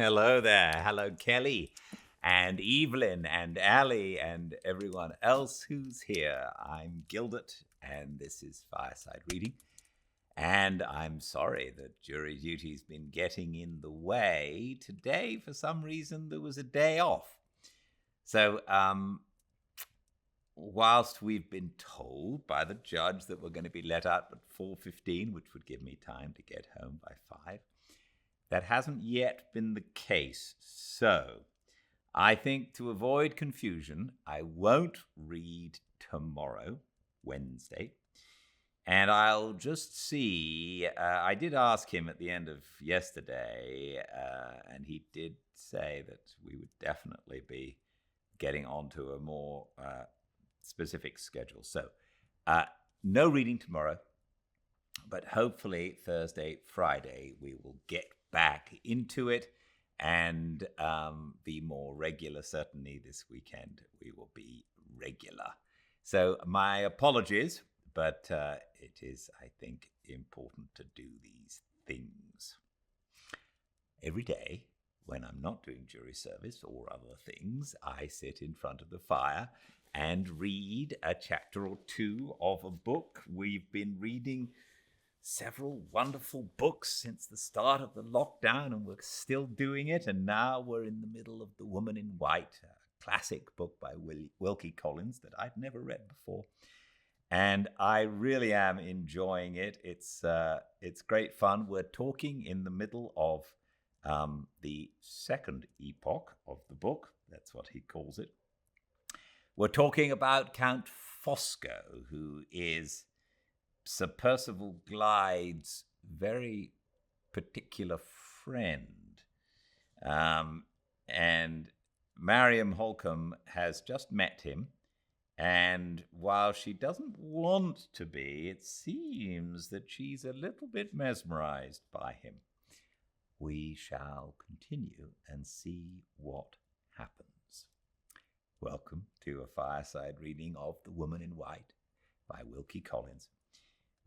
Hello there. Hello, Kelly and Evelyn and Ali and everyone else who's here. I'm Gildart, and this is Fireside Reading. And I'm sorry that jury duty's been getting in the way. Today, for some reason, there was a day off. So, whilst we've been told by the judge that we're going to be let out at 4:15, which would give me time to get home by 5, that hasn't yet been the case. So I think to avoid confusion, I won't read tomorrow, Wednesday, and I'll just see. I did ask him at the end of yesterday, and he did say that we would definitely be getting onto a more specific schedule. So no reading tomorrow, but hopefully Thursday, Friday, we will get back into it and be more regular. Certainly this weekend we will be regular. So my apologies, but it is, I think, important to do these things. Every day when I'm not doing jury service or other things, I sit in front of the fire and read a chapter or two of a book. We've been reading several wonderful books since the start of the lockdown, and we're still doing it. And now we're in the middle of The Woman in White, a classic book by Wilkie Collins that I'd never read before. And I really am enjoying it. It's great fun. We're talking in the middle of the second epoch of the book. That's what he calls it. We're talking about Count Fosco, who is Sir Percival Glyde's very particular friend. And Mariam Holcomb has just met him, and while she doesn't want to be, it seems that she's a little bit mesmerized by him. We shall continue and see what happens. Welcome to a fireside reading of The Woman in White by Wilkie Collins.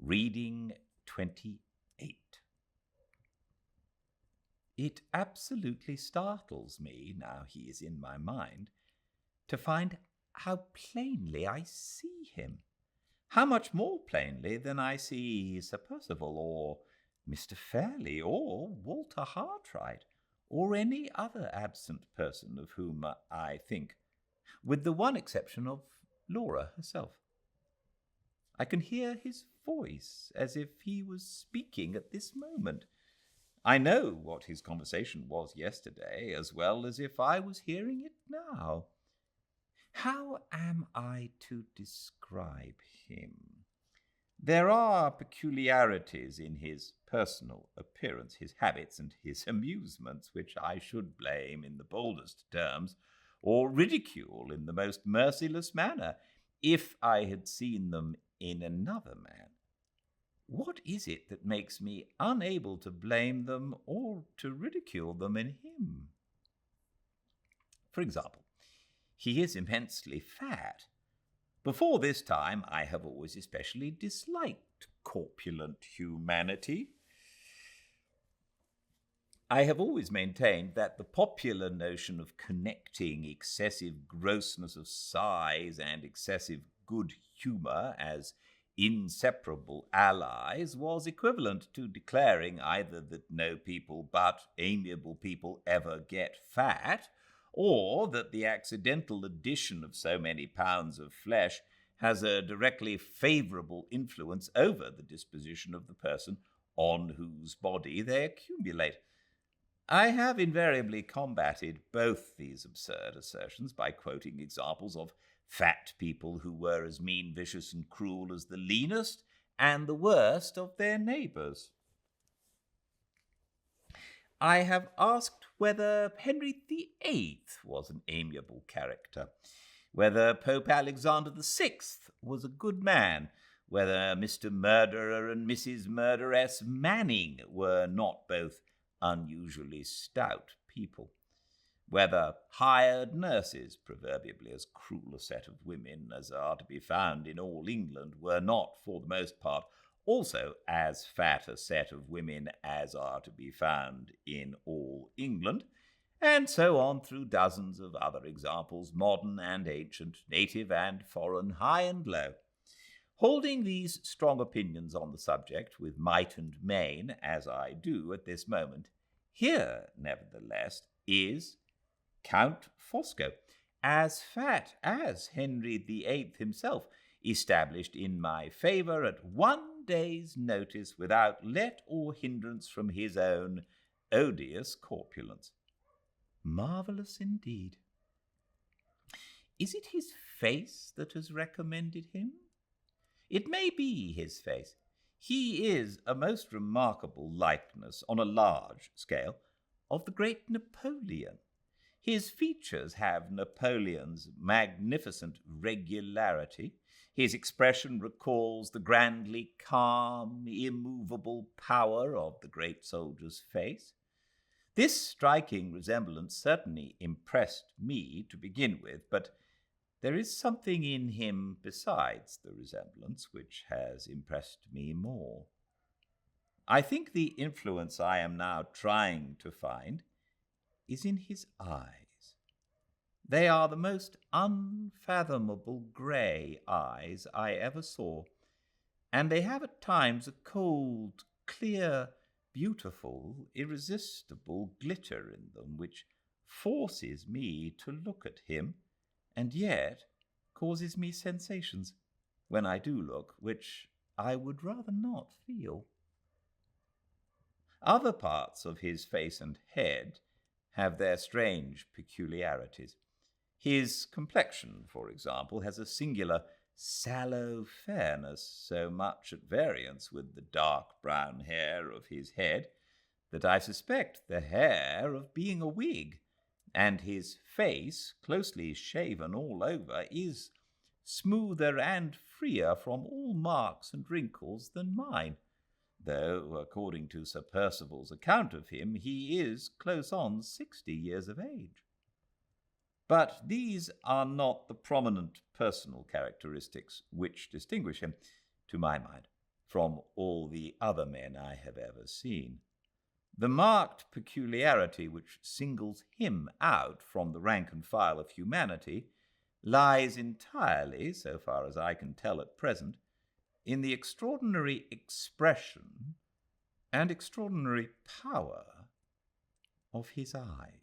Reading 28. It absolutely startles me, now he is in my mind, to find how plainly I see him. How much more plainly than I see Sir Percival, or Mr. Fairley, or Walter Hartwright, or any other absent person of whom I think, with the one exception of Laura herself. I can hear his voice as if he was speaking at this moment. I know what his conversation was yesterday as well as if I was hearing it now. How am I to describe him? There are peculiarities in his personal appearance, his habits, and his amusements, which I should blame in the boldest terms, or ridicule in the most merciless manner, if I had seen them in another man. What is it that makes me unable to blame them or to ridicule them in him? For example, he is immensely fat. Before this time, I have always especially disliked corpulent humanity. I have always maintained that the popular notion of connecting excessive grossness of size and excessive good humor as inseparable allies was equivalent to declaring either that no people but amiable people ever get fat, or that the accidental addition of so many pounds of flesh has a directly favorable influence over the disposition of the person on whose body they accumulate. I have invariably combated both these absurd assertions by quoting examples of fat people who were as mean, vicious, and cruel as the leanest and the worst of their neighbours. I have asked whether Henry VIII was an amiable character, whether Pope Alexander VI was a good man, whether Mr. Murderer and Mrs. Murderess Manning were not both unusually stout people, whether hired nurses, proverbially as cruel a set of women as are to be found in all England, were not, for the most part, also as fat a set of women as are to be found in all England, And so on through dozens of other examples, modern and ancient, native and foreign, high and low. Holding these strong opinions on the subject with might and main, as I do at this moment, here, nevertheless, is Count Fosco, as fat as Henry VIII himself, established in my favour at 1 day's notice without let or hindrance from his own odious corpulence. Marvellous indeed. Is it his face that has recommended him? It may be his face. He is a most remarkable likeness, on a large scale, of the great Napoleon. His features have Napoleon's magnificent regularity. His expression recalls the grandly calm, immovable power of the great soldier's face. This striking resemblance certainly impressed me to begin with, but there is something in him besides the resemblance which has impressed me more. I think the influence I am now trying to find is in his eyes. They are the most unfathomable grey eyes I ever saw, and they have at times a cold, clear, beautiful, irresistible glitter in them which forces me to look at him, and yet causes me sensations, when I do look, which I would rather not feel. Other parts of his face and head have their strange peculiarities. His complexion, for example, has a singular sallow fairness, so much at variance with the dark brown hair of his head that I suspect the hair of being a wig, and his face, closely shaven all over, is smoother and freer from all marks and wrinkles than mine, though, according to Sir Percival's account of him, he is close on 60 years of age. But these are not the prominent personal characteristics which distinguish him, to my mind, from all the other men I have ever seen. The marked peculiarity which singles him out from the rank and file of humanity lies entirely, so far as I can tell at present, in the extraordinary expression and extraordinary power of his eyes.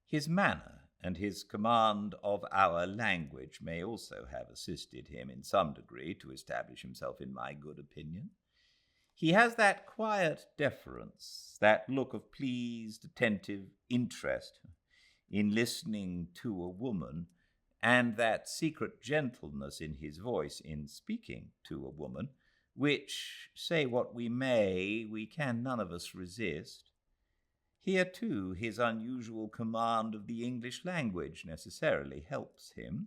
His manner and his command of our language may also have assisted him in some degree to establish himself in my good opinion. He has that quiet deference, that look of pleased, attentive interest in listening to a woman, and that secret gentleness in his voice in speaking to a woman, which, say what we may, we can none of us resist. Here, too, his unusual command of the English language necessarily helps him.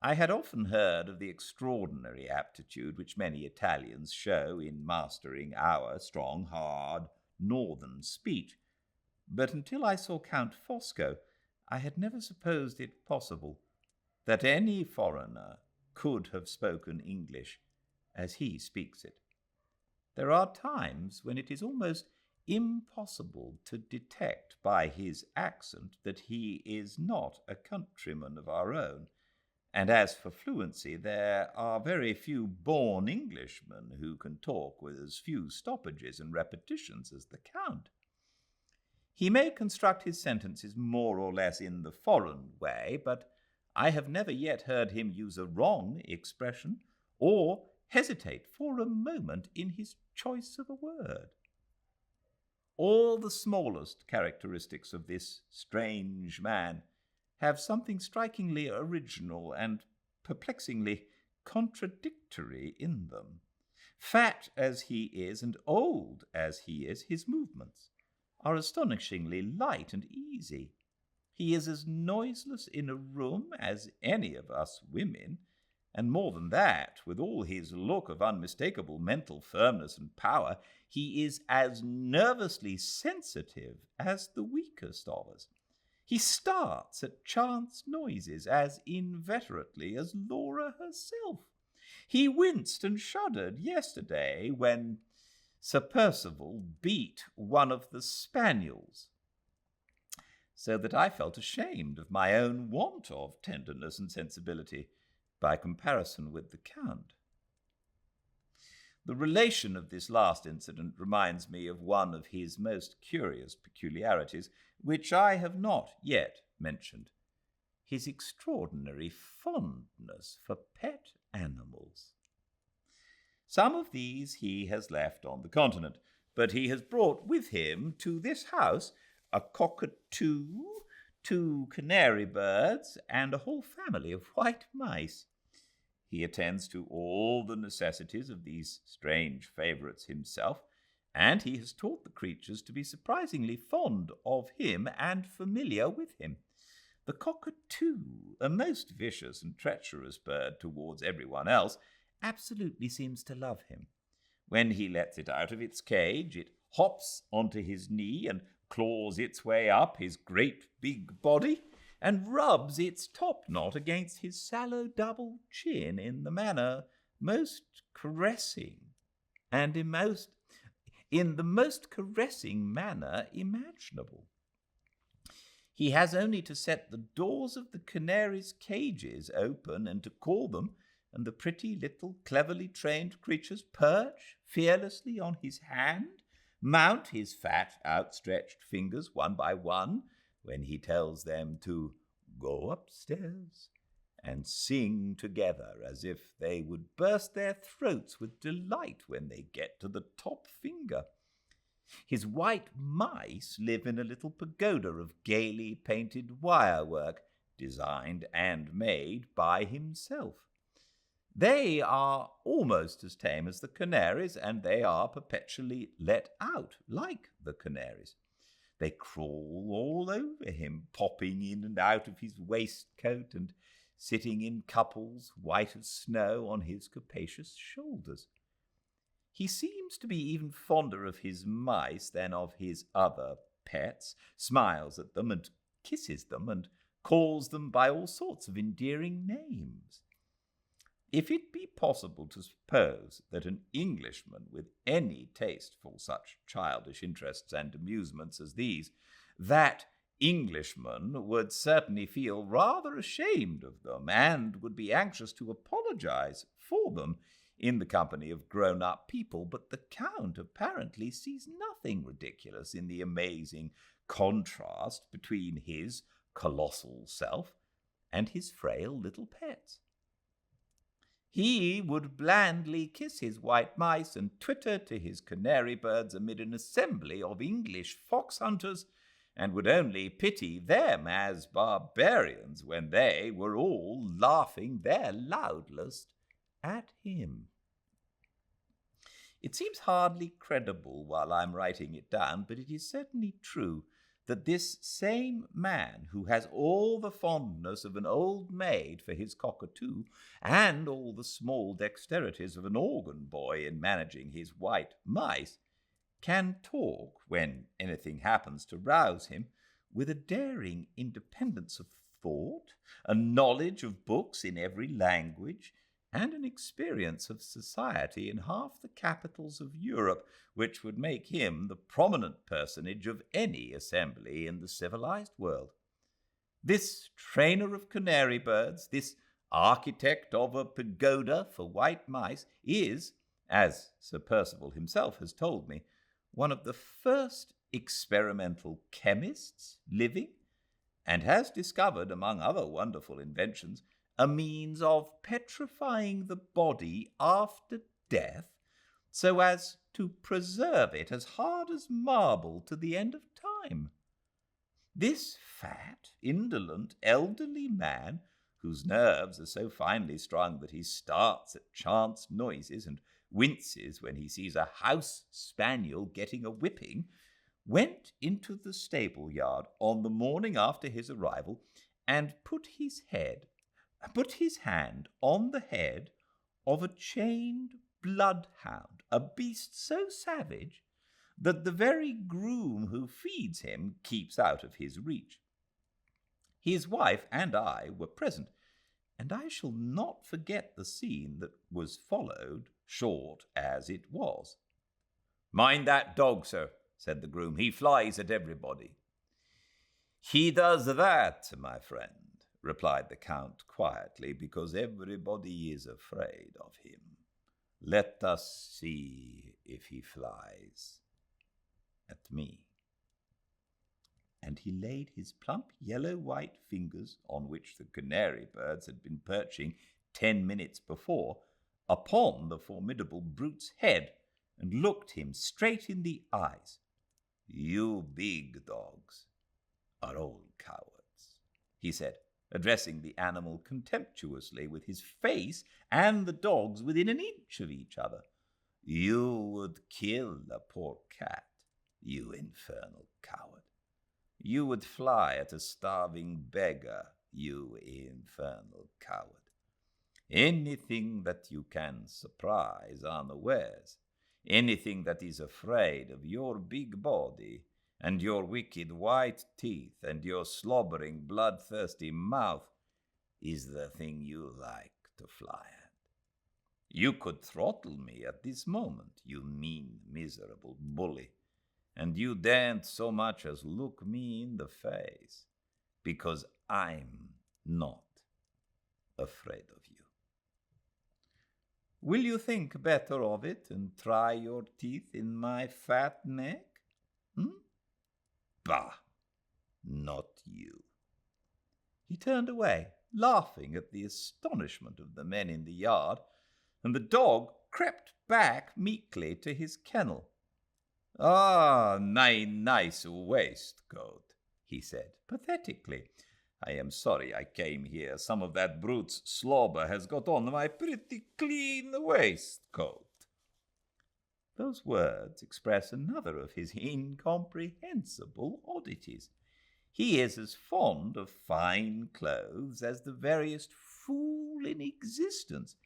I had often heard of the extraordinary aptitude which many Italians show in mastering our strong, hard, northern speech, but until I saw Count Fosco, I had never supposed it possible that any foreigner could have spoken English as he speaks it. There are times when it is almost impossible to detect by his accent that he is not a countryman of our own, and as for fluency, there are very few born Englishmen who can talk with as few stoppages and repetitions as the Count. He may construct his sentences more or less in the foreign way, but I have never yet heard him use a wrong expression or hesitate for a moment in his choice of a word. All the smallest characteristics of this strange man have something strikingly original and perplexingly contradictory in them. Fat as he is and old as he is, his movements are astonishingly light and easy. He is as noiseless in a room as any of us women, and more than that, with all his look of unmistakable mental firmness and power, he is as nervously sensitive as the weakest of us. He starts at chance noises as inveterately as Laura herself. He winced and shuddered yesterday when Sir Percival beat one of the spaniels, so that I felt ashamed of my own want of tenderness and sensibility by comparison with the Count. The relation of this last incident reminds me of one of his most curious peculiarities, which I have not yet mentioned: his extraordinary fondness for pet animals. Some of these he has left on the continent, but he has brought with him to this house a cockatoo, 2 canary birds, and a whole family of white mice. He attends to all the necessities of these strange favourites himself, and he has taught the creatures to be surprisingly fond of him and familiar with him. The cockatoo, a most vicious and treacherous bird towards everyone else, absolutely seems to love him. When he lets it out of its cage, it hops onto his knee and claws its way up his great big body, and rubs its top knot against his sallow double chin in the manner most caressing, and in the most caressing manner imaginable. He has only to set the doors of the canaries' cages open and to call them, and the pretty little cleverly trained creatures perch fearlessly on his hand, mount his fat outstretched fingers one by one when he tells them to go upstairs, and sing together as if they would burst their throats with delight when they get to the top finger. His white mice live in a little pagoda of gaily painted wirework, designed and made by himself. They are almost as tame as the canaries, and they are perpetually let out like the canaries. They crawl all over him, popping in and out of his waistcoat and sitting in couples white as snow on his capacious shoulders. He seems to be even fonder of his mice than of his other pets, smiles at them and kisses them and calls them by all sorts of endearing names. If it be possible to suppose that an Englishman with any taste for such childish interests and amusements as these, that Englishman would certainly feel rather ashamed of them and would be anxious to apologize for them in the company of grown-up people, but the Count apparently sees nothing ridiculous in the amazing contrast between his colossal self and his frail little pets. He would blandly kiss his white mice and twitter to his canary birds amid an assembly of English fox hunters, and would only pity them as barbarians when they were all laughing their loudest at him. It seems hardly credible while I'm writing it down, but it is certainly true that this same man, who has all the fondness of an old maid for his cockatoo, and all the small dexterities of an organ boy in managing his white mice, can talk, when anything happens to rouse him, with a daring independence of thought, a knowledge of books in every language, and an experience of society in half the capitals of Europe, which would make him the prominent personage of any assembly in the civilized world. This trainer of canary birds, this architect of a pagoda for white mice, is, as Sir Percival himself has told me, one of the first experimental chemists living, and has discovered, among other wonderful inventions, a means of petrifying the body after death so as to preserve it as hard as marble to the end of time. This fat, indolent, elderly man, whose nerves are so finely strung that he starts at chance noises and winces when he sees a house spaniel getting a whipping, went into the stable yard on the morning after his arrival and put his hand on the head of a chained bloodhound, a beast so savage that the very groom who feeds him keeps out of his reach. His wife and I were present, and I shall not forget the scene that was followed, short as it was. "Mind that dog, sir," said the groom. "He flies at everybody." "He does that, my friend," replied the Count quietly, "because everybody is afraid of him. Let us see if he flies at me." And he laid his plump yellow-white fingers, on which the canary birds had been perching 10 minutes before, upon the formidable brute's head, and looked him straight in the eyes. "You big dogs are all cowards," he said, addressing the animal contemptuously, with his face and the dog's within an inch of each other. "You would kill a poor cat, you infernal coward. You would fly at a starving beggar, you infernal coward. Anything that you can surprise unawares, anything that is afraid of your big body and your wicked white teeth and your slobbering, bloodthirsty mouth, is the thing you like to fly at. You could throttle me at this moment, you mean, miserable bully, and you daren't so much as look me in the face, because I'm not afraid of you. Will you think better of it and try your teeth in my fat neck? Bah, not you." He turned away, laughing at the astonishment of the men in the yard, and the dog crept back meekly to his kennel. "Ah, my nice waistcoat," he said, pathetically. "I am sorry I came here. Some of that brute's slobber has got on my pretty clean waistcoat." Those words express another of his incomprehensible oddities. He is as fond of fine clothes as the veriest fool in existence,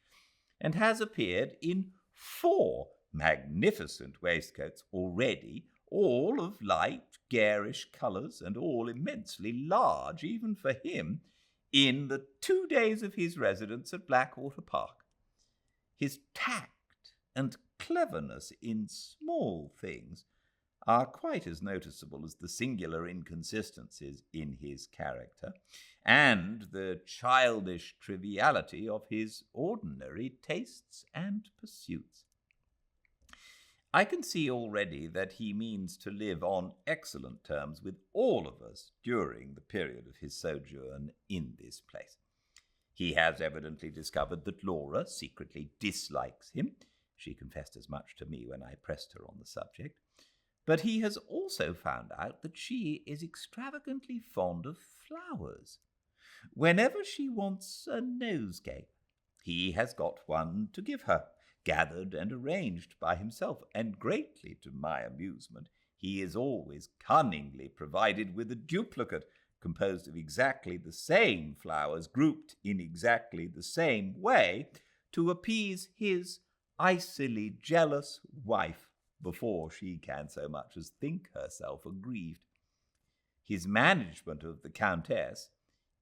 and has appeared in 4 magnificent waistcoats already, all of light, garish colours, and all immensely large, even for him, in the 2 days of his residence at Blackwater Park. His tact and cleverness in small things are quite as noticeable as the singular inconsistencies in his character, and the childish triviality of his ordinary tastes and pursuits. I can see already that he means to live on excellent terms with all of us during the period of his sojourn in this place. He has evidently discovered that Laura secretly dislikes him. She confessed as much to me when I pressed her on the subject. But he has also found out that she is extravagantly fond of flowers. Whenever she wants a nosegay, he has got one to give her, gathered and arranged by himself, and greatly to my amusement, he is always cunningly provided with a duplicate composed of exactly the same flowers grouped in exactly the same way to appease his icily jealous wife before she can so much as think herself aggrieved. His management of the Countess,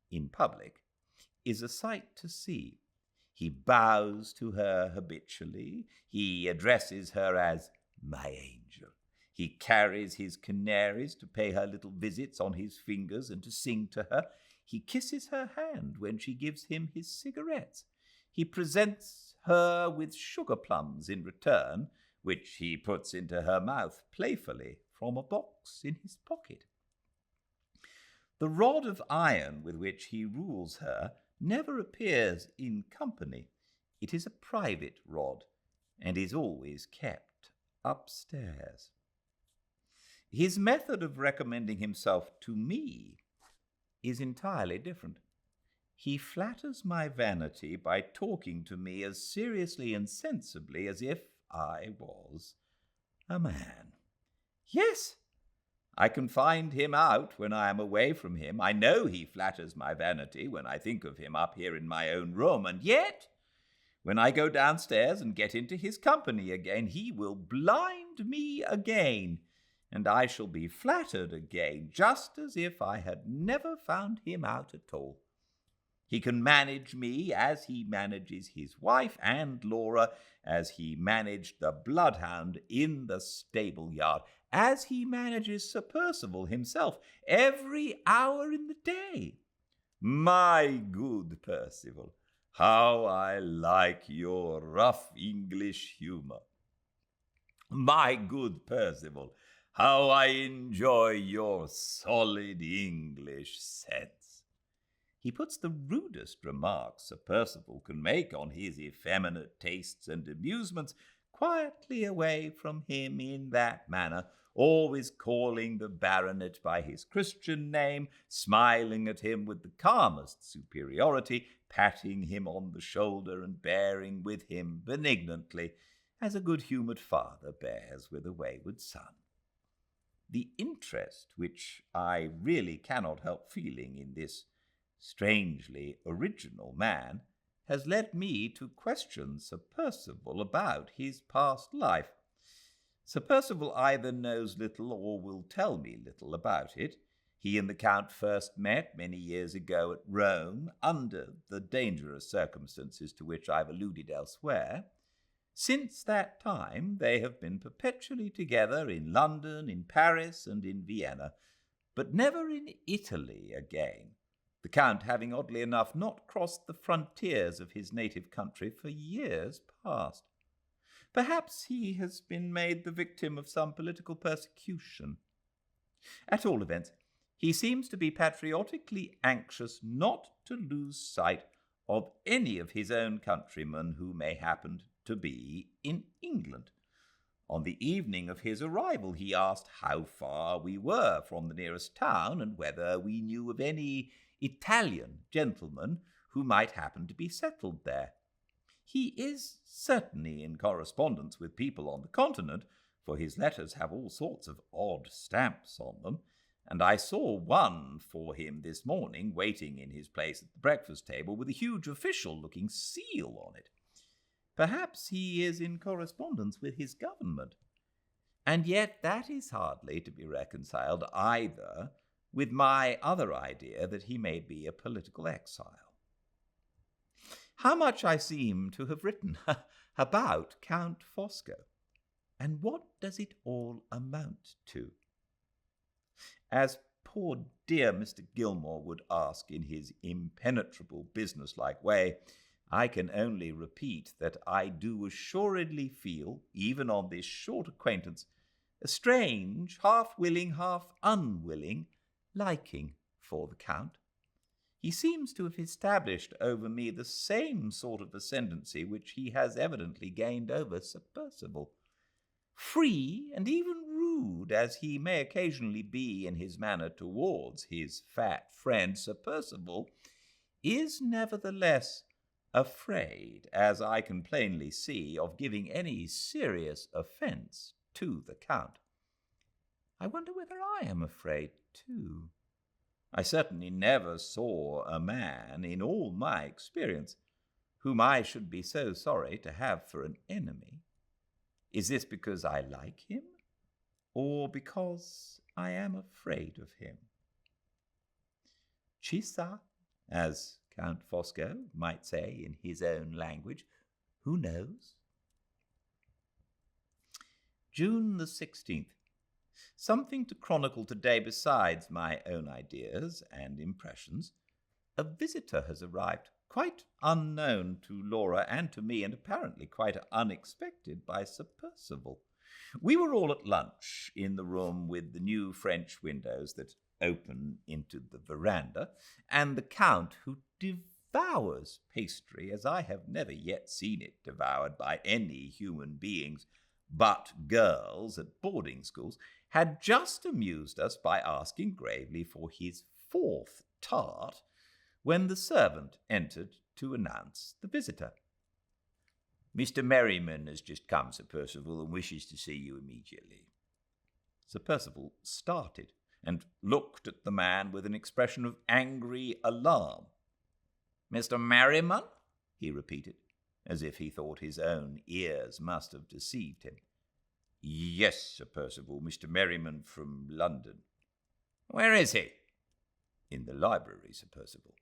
in public, is a sight to see. He bows to her habitually. He addresses her as "my angel." He carries his canaries to pay her little visits on his fingers and to sing to her. He kisses her hand when she gives him his cigarettes. He presents her with sugar plums in return, which he puts into her mouth playfully from a box in his pocket. The rod of iron with which he rules her never appears in company. It is a private rod, and is always kept upstairs. His method of recommending himself to me is entirely different. He flatters my vanity by talking to me as seriously and sensibly as if I was a man. Yes, I can find him out when I am away from him. I know he flatters my vanity when I think of him up here in my own room, and yet, when I go downstairs and get into his company again, he will blind me again, and I shall be flattered again, just as if I had never found him out at all. He can manage me as he manages his wife and Laura, as he managed the bloodhound in the stable yard, as he manages Sir Percival himself every hour in the day. My good Percival, how I like your rough English humour. My good Percival, how I enjoy your solid English sense. He puts the rudest remarks Sir Percival can make on his effeminate tastes and amusements quietly away from him in that manner, always calling the baronet by his Christian name, smiling at him with the calmest superiority, patting him on the shoulder and bearing with him benignantly, as a good-humoured father bears with a wayward son. The interest which I really cannot help feeling in this strangely original man has led me to question Sir Percival about his past life. Sir Percival either knows little or will tell me little about it. He and the Count first met many years ago at Rome, under the dangerous circumstances to which I've alluded elsewhere. Since that time they have been perpetually together in London, in Paris, and in Vienna, but never in Italy again, the Count having, oddly enough, not crossed the frontiers of his native country for years past. Perhaps he has been made the victim of some political persecution. At all events, he seems to be patriotically anxious not to lose sight of any of his own countrymen who may happen to be in England. On the evening of his arrival, he asked how far we were from the nearest town and whether we knew of any Italian gentlemen who might happen to be settled there. He is certainly in correspondence with people on the continent, for his letters have all sorts of odd stamps on them, and I saw one for him this morning waiting in his place at the breakfast table with a huge official-looking seal on it. Perhaps he is in correspondence with his government, and yet that is hardly to be reconciled either with my other idea that he may be a political exile. How much I seem to have written about Count Fosco, and what does it all amount to? As poor dear Mr. Gilmore would ask in his impenetrable business-like way, I can only repeat that I do assuredly feel, even on this short acquaintance, a strange, half-willing, half-unwilling liking for the Count. He seems to have established over me the same sort of ascendancy which he has evidently gained over Sir Percival. Free and even rude as he may occasionally be in his manner towards his fat friend, Sir Percival is nevertheless afraid, as I can plainly see, of giving any serious offence to the Count. I wonder whether I am afraid too. I certainly never saw a man in all my experience whom I should be so sorry to have for an enemy. Is this because I like him, or because I am afraid of him? Chissà, as Count Fosco might say in his own language. Who knows? June the 16th. Something to chronicle today besides my own ideas and impressions. A visitor has arrived, quite unknown to Laura and to me, and apparently quite unexpected by Sir Percival. We were all at lunch in the room with the new French windows that open into the veranda, and the Count, who devours pastry as I have never yet seen it devoured by any human beings but girls at boarding schools, had just amused us by asking gravely for his fourth tart when the servant entered to announce the visitor. "Mr. Merriman has just come, Sir Percival, and wishes to see you immediately." Sir Percival started and looked at the man with an expression of angry alarm. "Mr. Merriman?" he repeated, as if he thought his own ears must have deceived him. "Yes, Sir Percival, Mr. Merriman from London." "Where is he?" "In the library, Sir Percival."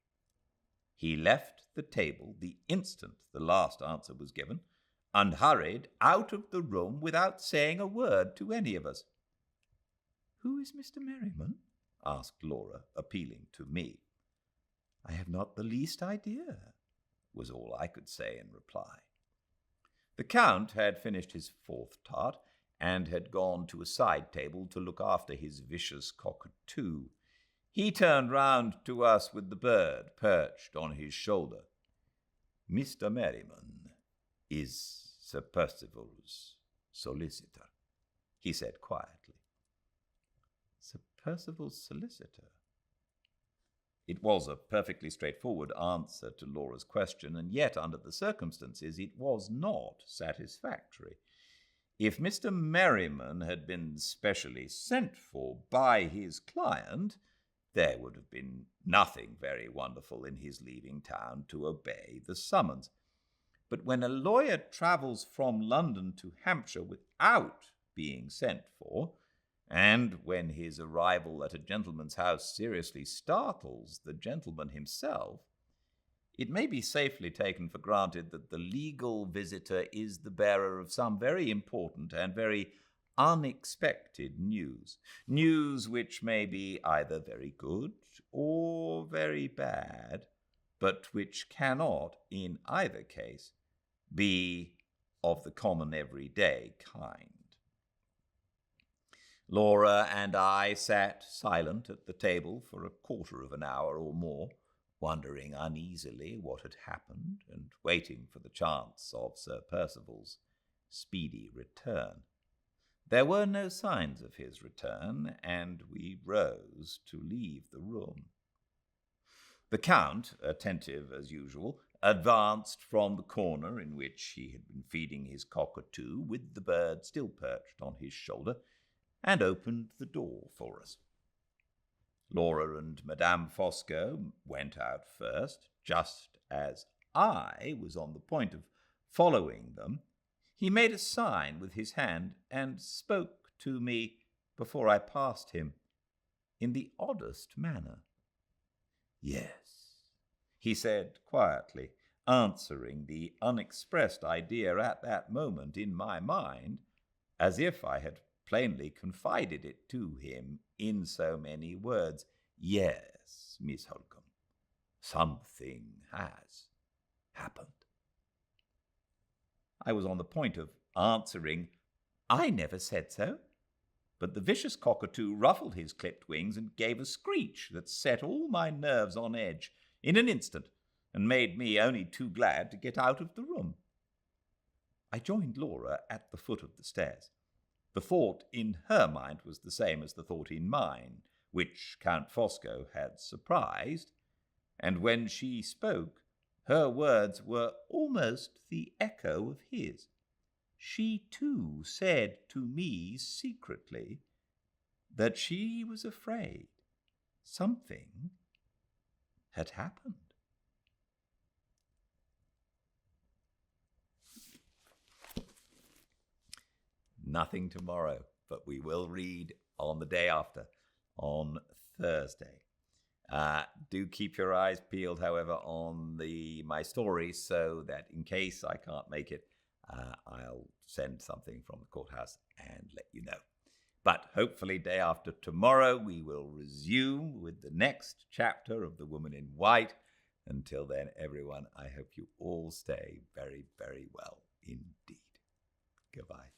He left the table the instant the last answer was given, and hurried out of the room without saying a word to any of us. "Who is Mr. Merriman?" asked Laura, appealing to me. "I have not the least idea," was all I could say in reply. The Count had finished his fourth tart, and had gone to a side table to look after his vicious cockatoo. He turned round to us with the bird perched on his shoulder. "Mr. Merriman is Sir Percival's solicitor," he said quietly. "Sir Percival's solicitor?" It was a perfectly straightforward answer to Laura's question, and yet, under the circumstances, it was not satisfactory. If Mr. Merriman had been specially sent for by his client, there would have been nothing very wonderful in his leaving town to obey the summons. But when a lawyer travels from London to Hampshire without being sent for, and when his arrival at a gentleman's house seriously startles the gentleman himself, it may be safely taken for granted that the legal visitor is the bearer of some very important and very unexpected news. News which may be either very good or very bad, but which cannot, in either case, be of the common everyday kind. Laura and I sat silent at the table for a quarter of an hour or more, wondering uneasily what had happened and waiting for the chance of Sir Percival's speedy return. There were no signs of his return, and we rose to leave the room. The Count, attentive as usual, advanced from the corner in which he had been feeding his cockatoo, with the bird still perched on his shoulder, and opened the door for us. Laura and Madame Fosco went out first. Just as I was on the point of following them, he made a sign with his hand and spoke to me before I passed him, in the oddest manner. "Yes," he said quietly, answering the unexpressed idea at that moment in my mind, as if I had plainly confided it to him in so many words. "Yes, Miss Holcomb, something has happened." I was on the point of answering, "I never said so," but the vicious cockatoo ruffled his clipped wings and gave a screech that set all my nerves on edge in an instant, and made me only too glad to get out of the room. I joined Laura at the foot of the stairs. The thought in her mind was the same as the thought in mine, which Count Fosco had surprised, and when she spoke, her words were almost the echo of his. She, too, said to me secretly that she was afraid something had happened. Nothing tomorrow, but we will read on the day after, on Thursday. Do keep your eyes peeled, however, on my stories, so that in case I can't make it, I'll send something from the courthouse and let you know. But hopefully day after tomorrow, we will resume with the next chapter of The Woman in White. Until then, everyone, I hope you all stay very, very well indeed. Goodbye.